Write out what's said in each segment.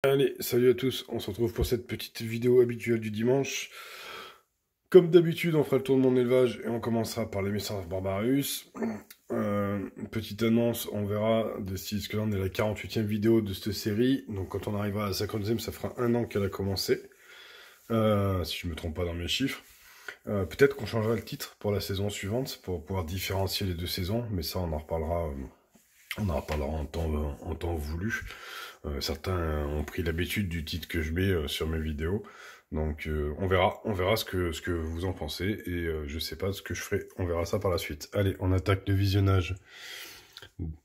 Allez, salut à tous, on se retrouve pour cette petite vidéo habituelle du dimanche. Comme d'habitude, on fera le tour de mon élevage et on commencera par les Messars Barbarus. Petite annonce, on verra d'ici ce que là on est à la 48e vidéo de cette série. Donc quand on arrivera à la 52e, ça fera un an qu'elle a commencé. Si je me trompe pas dans mes chiffres. Peut-être qu'on changera le titre pour la saison suivante, pour pouvoir différencier les deux saisons, mais ça on en reparlera en temps voulu. Certains ont pris l'habitude du titre que je mets sur mes vidéos. Donc on verra ce que vous en pensez et je sais pas ce que je ferai, on verra ça par la suite. Allez, on attaque le visionnage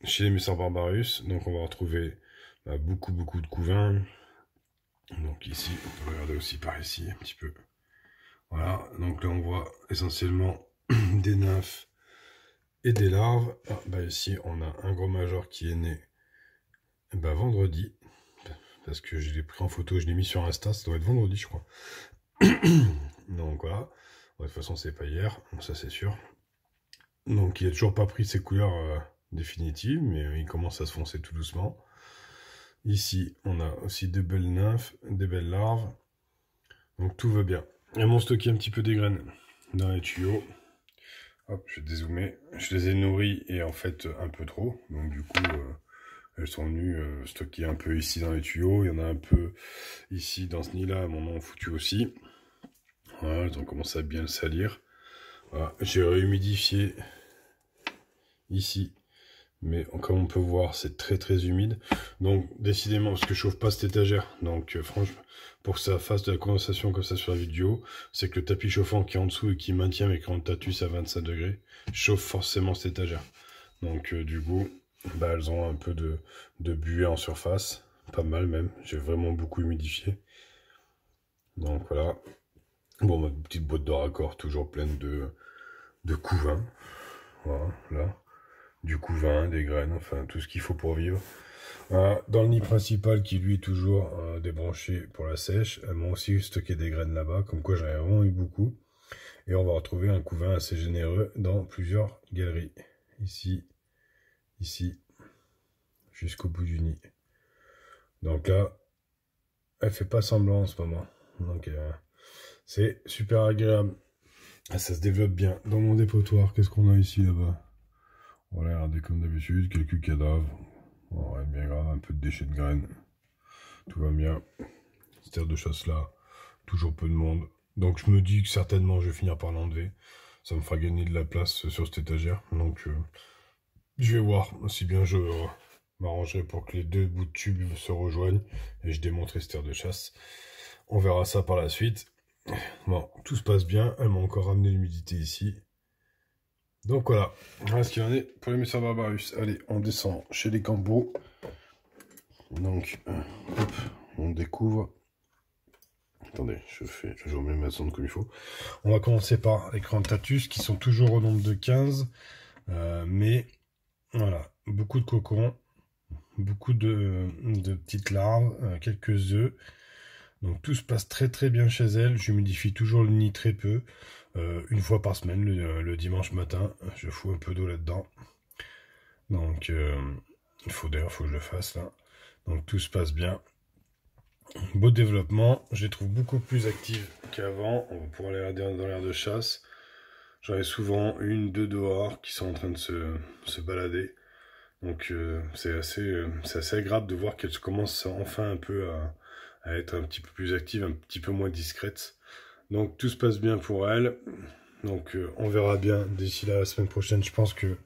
chez les Messars Barbarus. Donc on va retrouver beaucoup de couvains. Donc ici, on peut regarder aussi par ici un petit peu. Voilà, donc là on voit essentiellement des nymphes et des larves. Ah, bah ici on a un gros major qui est né vendredi. Parce que je l'ai pris en photo, je l'ai mis sur Insta, ça doit être vendredi je crois. Donc voilà. De toute façon c'est pas hier, ça c'est sûr. Donc il a toujours pas pris ses couleurs définitives, mais il commence à se foncer tout doucement. Ici on a aussi de belles nymphes, des belles larves. Donc tout va bien. Elles m'ont stocké un petit peu des graines dans les tuyaux. Hop, je vais dézoomer. Je les ai nourries et en fait un peu trop. Donc du coup, elles sont venues stocker un peu ici dans les tuyaux. Il y en a un peu ici dans ce nid-là, mon nom foutu aussi. Voilà, elles ont commencé à bien le salir. Voilà, j'ai réhumidifié ici. Mais comme on peut voir, c'est très humide. Donc décidément, parce que je chauffe pas cette étagère. Donc franchement, pour que ça fasse de la condensation comme ça sur la vidéo, c'est que le tapis chauffant qui est en dessous et qui maintient mes Crantatus à 25 degrés, chauffe forcément cette étagère. Donc du coup, elles ont un peu de buée en surface. Pas mal même, j'ai vraiment beaucoup humidifié. Donc voilà. Bon, ma petite boîte de raccord toujours pleine de couvains. Voilà, là. Du couvain, des graines, enfin tout ce qu'il faut pour vivre. Dans le nid principal qui lui est toujours débranché pour la sèche, elles m'ont aussi stocké des graines là-bas, comme quoi j'en ai vraiment eu beaucoup. Et on va retrouver un couvain assez généreux dans plusieurs galeries. Ici, jusqu'au bout du nid. Donc là, elle fait pas semblant en ce moment. Donc c'est super agréable. Ça se développe bien. Dans mon dépotoir, qu'est-ce qu'on a ici là-bas? Voilà, regardez comme d'habitude, quelques cadavres. Bon, rien de bien grave, un peu de déchets de graines. Tout va bien. Cette terre de chasse là, toujours peu de monde. Donc je me dis que certainement je vais finir par l'enlever. Ça me fera gagner de la place sur cette étagère. Donc je vais voir. Si bien je m'arrangerai pour que les deux bouts de tube se rejoignent. Et je démonterai cette terre de chasse. On verra ça par la suite. Bon, tout se passe bien. Elle m'a encore ramené l'humidité ici. Donc voilà ce qu'il en est pour les Messars Barbarus. Allez, on descend chez les Cambo. Donc, hop, on découvre. Attendez, je remets ma sonde comme il faut. On va commencer par les Crantatus qui sont toujours au nombre de 15. Mais voilà, beaucoup de cocons, beaucoup de petites larves, quelques œufs. Donc tout se passe très bien chez elles. J'humidifie toujours le nid très peu. Une fois par semaine, le dimanche matin, je fous un peu d'eau là-dedans. Donc d'ailleurs, il faut que je le fasse là. Donc tout se passe bien. Beau développement. Je les trouve beaucoup plus actives qu'avant. On va pouvoir les regarder dans l'air de chasse. J'en ai souvent une, deux dehors qui sont en train de se balader. Donc c'est assez agréable de voir qu'elles commencent enfin un peu à être un petit peu plus actives, un petit peu moins discrètes. Donc tout se passe bien pour elles. Donc on verra bien d'ici la semaine prochaine. Je pense que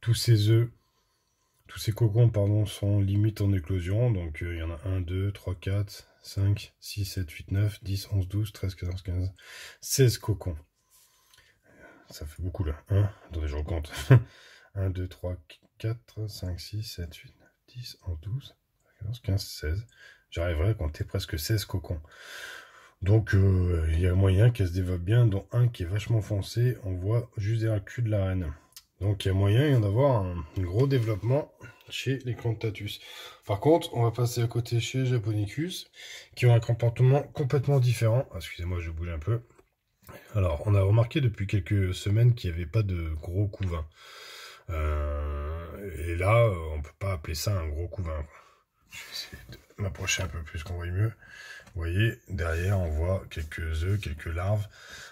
tous ces cocons pardon, sont limite en éclosion. Donc il y en a 1, 2, 3, 4, 5, 6, 7, 8, 9, 10, 11, 12, 13, 14, 15, 16 cocons. Ça fait beaucoup là. Attendez, je recompte. 1, 2, 3, 4, 5, 6, 7, 8, 9, 10, 11, 12, 14, 15, 16. J'arriverai à compter presque 16 cocons. Donc il y a moyen qu'elle se développe bien, dont un qui est vachement foncé. On voit juste derrière le cul de la reine. Donc il y a moyen d'avoir un gros développement chez les Crantatus. Par contre, on va passer à côté chez les Japonicus, qui ont un comportement complètement différent. Excusez-moi, je bouge un peu. Alors, on a remarqué depuis quelques semaines qu'il n'y avait pas de gros couvains. Et là, on peut pas appeler ça un gros couvain. Je vais essayer de m'approcher un peu plus qu'on voit mieux. Vous voyez, derrière, on voit quelques œufs, quelques larves,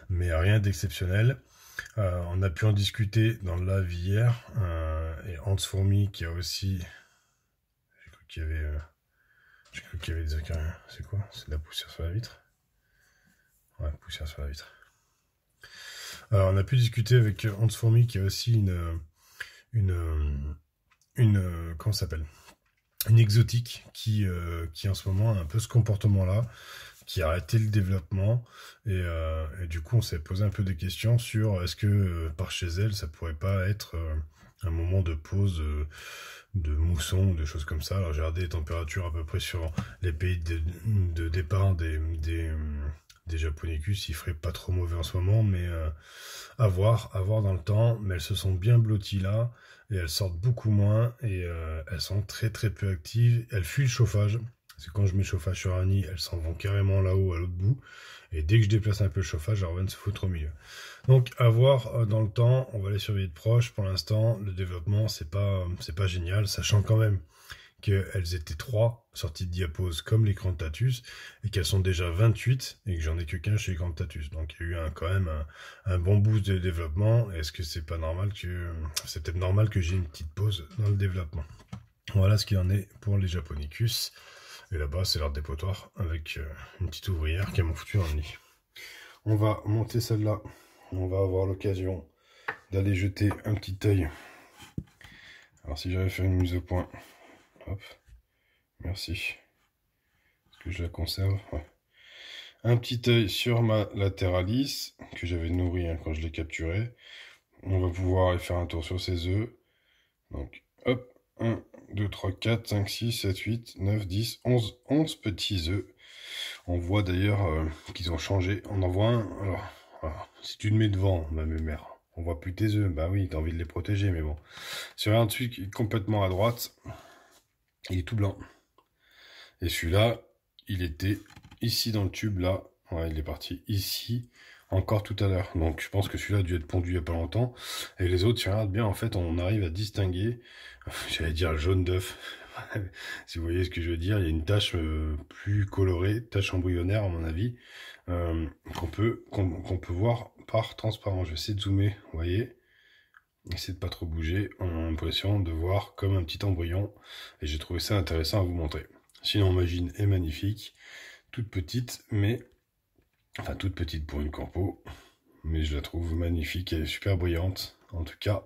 mais rien d'exceptionnel. On a pu en discuter dans le live hier. Et Hans Fourmi qui a aussi... J'ai cru qu'il y avait... J'ai cru qu'il y avait des acariens. C'est quoi? C'est de la poussière sur la vitre? Ouais, poussière sur la vitre. On a pu discuter avec Hans Fourmi qui a aussi comment ça s'appelle? Une exotique qui en ce moment a un peu ce comportement-là, qui a arrêté le développement et du coup on s'est posé un peu des questions sur est-ce que par chez elle ça pourrait pas être un moment de pause de mousson ou des choses comme ça. Alors j'ai regardé les températures à peu près sur les pays de départ des Japonicus, il ferait pas trop mauvais en ce moment, mais à voir dans le temps. Mais elles se sont bien blotties là et elles sortent beaucoup moins et elles sont très très peu actives. Elles fuient le chauffage. C'est quand je mets le chauffage sur un nid, elles s'en vont carrément là-haut à l'autre bout. Et dès que je déplace un peu le chauffage, elles reviennent se foutre au milieu. Donc à voir dans le temps, on va les surveiller de proche. Pour l'instant, le développement c'est pas génial, sachant quand même qu'elles étaient 3 sorties de diapose comme les Crantatus et qu'elles sont déjà 28 et que j'en ai que 15 chez les Crantatus. Donc il y a eu quand même un bon boost de développement. Est-ce que c'est pas normal que... C'est peut-être normal que j'ai une petite pause dans le développement. Voilà ce qu'il en est pour les Japonicus. Et là-bas, c'est leur dépotoir avec une petite ouvrière qui a mon foutu dans le nid. On va monter celle-là. On va avoir l'occasion d'aller jeter un petit œil. Alors si j'avais fait une mise au point... Hop, merci. Est-ce que je la conserve? Ouais. Un petit œil sur ma Latéralis, que j'avais nourri quand je l'ai capturé. On va pouvoir aller faire un tour sur ses œufs. Donc, hop, 1, 2, 3, 4, 5, 6, 7, 8, 9, 10, 11 petits œufs. On voit d'ailleurs qu'ils ont changé. On en voit un. Alors, voilà. Si tu te mets devant, ma mère, on voit plus tes œufs. Bah oui, t'as envie de les protéger, mais bon. Sur un dessus qui est complètement à droite, il est tout blanc. Et celui-là, il était ici dans le tube, là. Ouais, il est parti ici, encore tout à l'heure. Donc je pense que celui-là a dû être pondu il n'y a pas longtemps. Et les autres, si on regarde bien, en fait, on arrive à distinguer, j'allais dire jaune d'œuf. Si vous voyez ce que je veux dire, il y a une tache plus colorée, tache embryonnaire à mon avis, qu'on peut voir par transparent. Je vais essayer de zoomer, vous voyez. Essayez de pas trop bouger, on a l'impression de voir comme un petit embryon, et j'ai trouvé ça intéressant à vous montrer. Sinon, Magine est magnifique, toute petite, mais, enfin toute petite pour une corpo, mais je la trouve magnifique, elle est super brillante, en tout cas.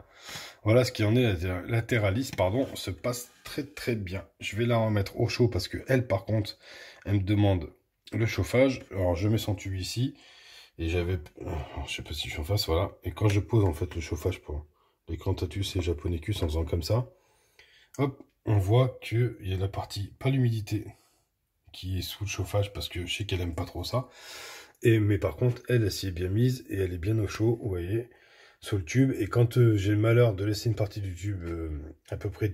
Voilà ce qui en est, la Latéralis, pardon, se passe très très bien. Je vais la remettre au chaud parce que elle, par contre, elle me demande le chauffage. Alors je mets son tube ici, et j'avais, je sais pas si je suis en face, voilà, et quand je pose en fait le chauffage pour les Crantatus et Japonicus en faisant comme ça, hop, on voit qu'il y a la partie, pas l'humidité, qui est sous le chauffage parce que je sais qu'elle aime pas trop ça. Mais par contre, elle s'y est bien mise et elle est bien au chaud, vous voyez, sur le tube. Et quand j'ai le malheur de laisser une partie du tube à peu près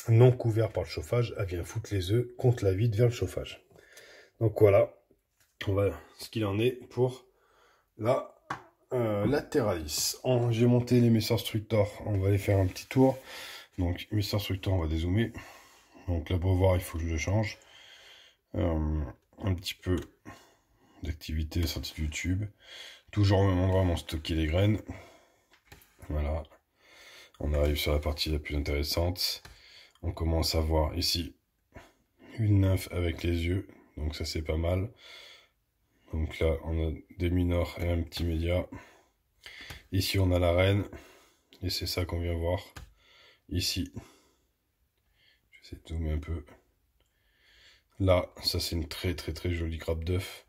non couvert par le chauffage, elle vient foutre les œufs contre la vide vers le chauffage. Donc voilà, ce qu'il en est pour la Latéralis. J'ai monté les Messrs Structor, on va aller faire un petit tour. Donc Messrs Structor, on va dézoomer. Donc l'abreuvoir, il faut que je le change. Un petit peu d'activité sortie du tube. Toujours au même endroit, mon stocker les graines. Voilà. On arrive sur la partie la plus intéressante. On commence à voir ici une nymphe avec les yeux. Donc ça c'est pas mal. Donc là, on a des minors et un petit média. Ici, on a la reine. Et c'est ça qu'on vient voir. Ici. J'essaie de zoomer un peu. Là, ça c'est une très très très jolie grappe d'œuf.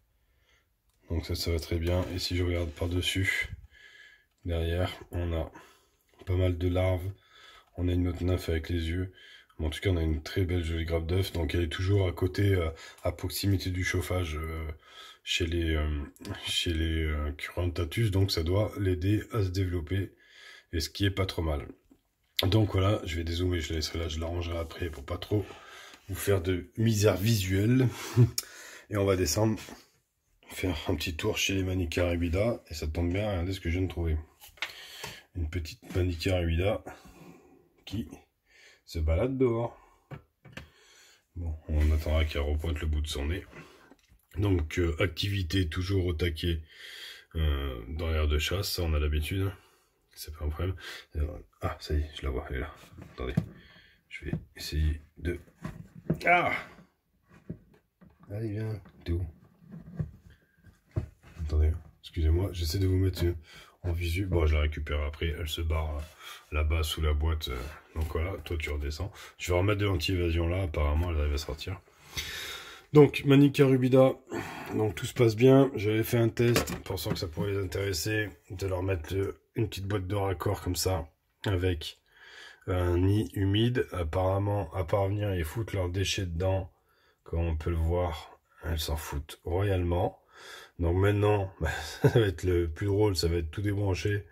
Donc ça va très bien. Et si je regarde par-dessus, derrière, on a pas mal de larves. On a une autre nymphe avec les yeux. Mais en tout cas, on a une très belle jolie grappe d'œuf. Donc elle est toujours à côté, à proximité du chauffage chez les Crantatus. Donc ça doit l'aider à se développer. Et ce qui est pas trop mal. Donc voilà, je vais dézoomer, je la laisserai là, je l'arrangerai après pour pas trop vous faire de misère visuelle. Et on va descendre, faire un petit tour chez les Manica Arabida. Et ça tombe bien, regardez ce que je viens de trouver. Une petite Manica Arabida qui se balade dehors. Bon, on attendra qu'elle repointe le bout de son nez. Donc, activité toujours au taquet dans l'air de chasse, ça on a l'habitude. C'est pas un problème. Ah, ça y est, je la vois, elle est là. Attendez, je vais essayer de... Ah! Allez, viens, t'es où? Attendez, excusez-moi, j'essaie de vous mettre en visu. Bon, je la récupère après, elle se barre là-bas sous la boîte. Donc voilà, toi tu redescends. Je vais remettre de l'anti-évasion là, apparemment elle arrive à sortir. Donc, Manica rubida, donc tout se passe bien. J'avais fait un test, pensant que ça pourrait les intéresser, de leur mettre une petite boîte de raccord comme ça, avec un nid humide. Apparemment, à part venir et foutre leurs déchets dedans, comme on peut le voir, elles s'en foutent royalement. Donc maintenant, ça va être le plus drôle, ça va être tout débrancher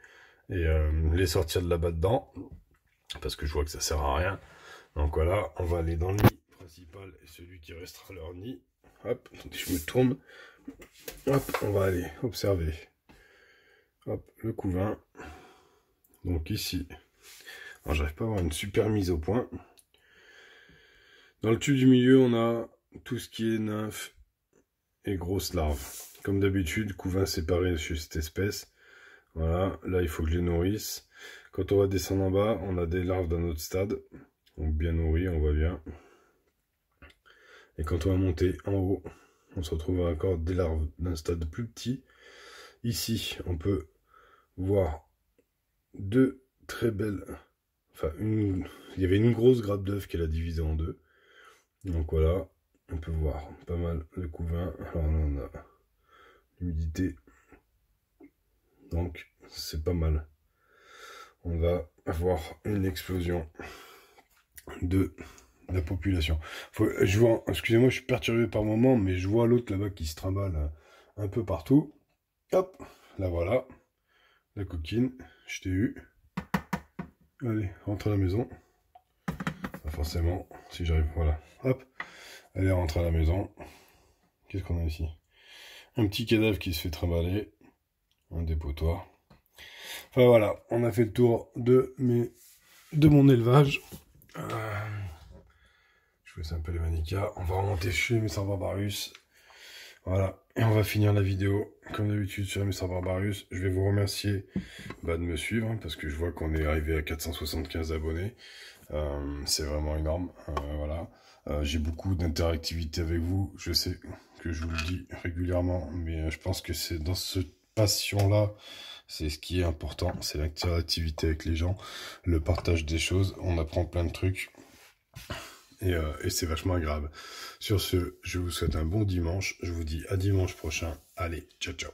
et les sortir de là-bas dedans, parce que je vois que ça sert à rien. Donc voilà, on va aller dans le nid principal et celui qui restera leur nid. Hop, je me tourne. Hop, on va aller observer. Hop, le couvain. Donc ici, alors j'arrive pas à avoir une super mise au point. Dans le tube du milieu, on a tout ce qui est nymphes et grosses larves. Comme d'habitude, couvain séparé chez cette espèce. Voilà, là il faut que je les nourrisse. Quand on va descendre en bas, on a des larves d'un autre stade. Donc bien nourries, on voit bien. Et quand on va monter en haut, on se retrouve encore des larves d'un stade plus petit. Ici, on peut voir deux très belles... Enfin, il y avait une grosse grappe d'œuf qu'elle a divisée en deux. Donc voilà, on peut voir pas mal le couvain. Alors là, on a l'humidité. Donc, c'est pas mal. On va avoir une explosion de la population. Je vois, excusez-moi, je suis perturbé par moment, mais je vois l'autre là-bas qui se trimballe un peu partout. Hop, là voilà, la coquine, je t'ai eu. Allez, rentre à la maison. Pas forcément, si j'arrive, voilà. Hop, allez, rentre à la maison. Qu'est-ce qu'on a ici? Un petit cadavre qui se fait trimballer. Un dépotoir. Enfin voilà, on a fait le tour de mon élevage. Je vous laisse un peu les manicas. On va remonter chez Messire Barbarus. Voilà, et on va finir la vidéo comme d'habitude sur Messire Barbarus. Je vais vous remercier de me suivre parce que je vois qu'on est arrivé à 475 abonnés. C'est vraiment énorme. Voilà, j'ai beaucoup d'interactivité avec vous. Je sais que je vous le dis régulièrement, mais je pense que c'est dans cette passion-là, c'est ce qui est important, c'est l'interactivité avec les gens, le partage des choses. On apprend plein de trucs. Et c'est vachement agréable. Sur ce, je vous souhaite un bon dimanche. Je vous dis à dimanche prochain. Allez, ciao ciao.